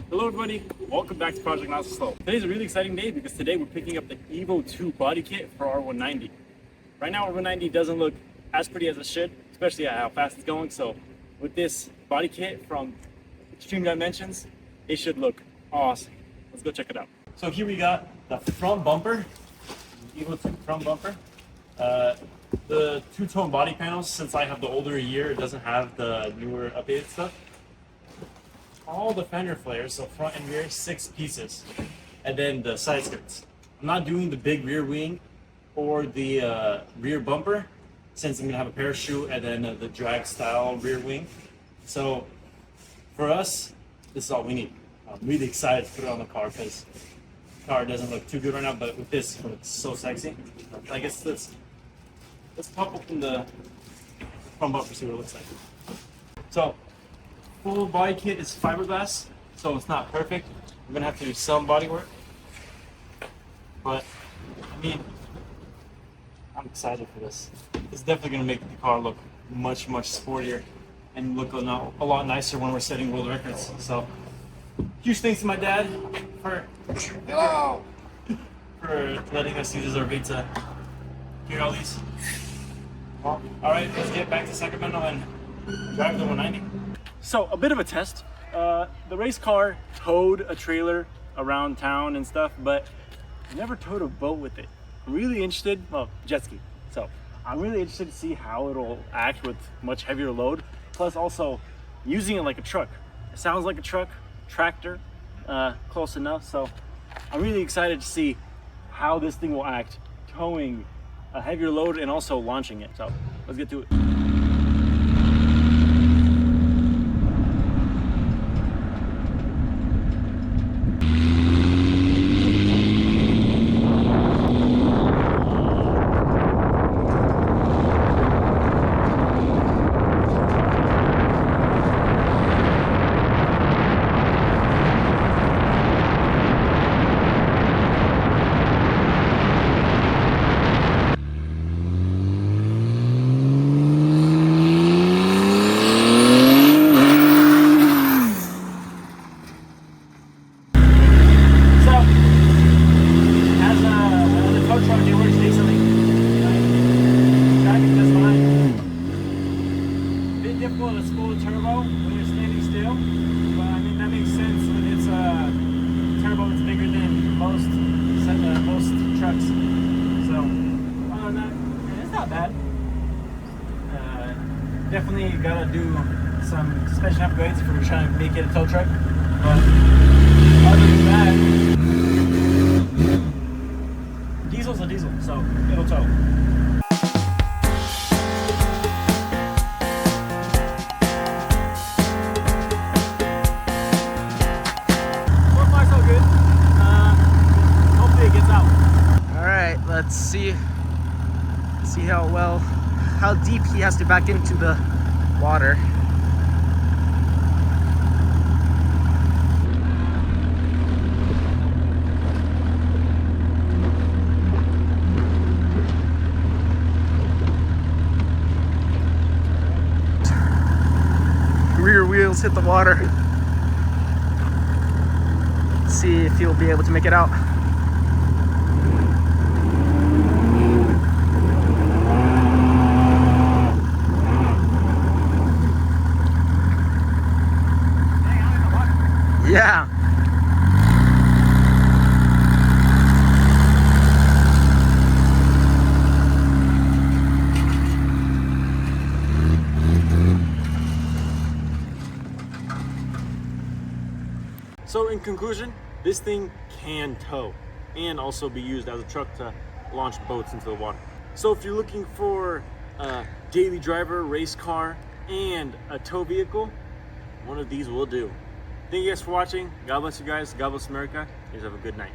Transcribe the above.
Hello everybody, welcome back to Project Not So Slow. Today's a really exciting day because today we're picking up the Evo 2 body kit for our 190. Right now our 190 doesn't look as pretty as it should, especially at how fast it's going. So with this body kit from Extreme Dimensions, it should look awesome. Let's go check it out. So here we got the front bumper, Evo 2 front bumper. The two-tone body panels, since I have the older year, it doesn't have the newer updated stuff. All the fender flares, so front and rear, 6 pieces, and then the side skirts. I'm not doing the big rear wing or the rear bumper, since I'm gonna have a parachute and then the drag style rear wing. So for us, this is all we need. I'm really excited to put it on the car because the car doesn't look too good right now, but with this, it looks so sexy. I guess let's pop open the front bumper, see what it looks like. So full body kit is fiberglass, so it's not perfect. I'm gonna have to do some body work, but I mean, I'm excited for this. It's definitely gonna make the car look much sportier and look a lot nicer when we're setting world records. So huge thanks to my dad for letting us use his RV to hear all these. Well, all right, let's get back to Sacramento and drive the 190. So a bit of a test. The race car towed a trailer around town and stuff, but never towed a boat with it. I'm really interested, well, Jetski. So I'm really interested to see how it'll act with much heavier load. Plus also using it like a truck. It sounds like a truck, tractor, close enough. So I'm really excited to see how this thing will act towing a heavier load and also launching it. So let's get to it. Turbo when you're standing still, but I mean that makes sense when it's a turbo that's bigger than most trucks. So other than that, it's not bad. Definitely gotta do some suspension upgrades if we're trying to make it a tow truck. But other than that, diesel's a diesel, so it'll tow. Let's see how deep he has to back into the water. Rear wheels hit the water. Let's see if he'll be able to make it out. Yeah. So in conclusion, this thing can tow and also be used as a truck to launch boats into the water. So if you're looking for a daily driver, race car, and a tow vehicle, one of these will do. Thank you guys for watching. God bless you guys. God bless America. You guys have a good night.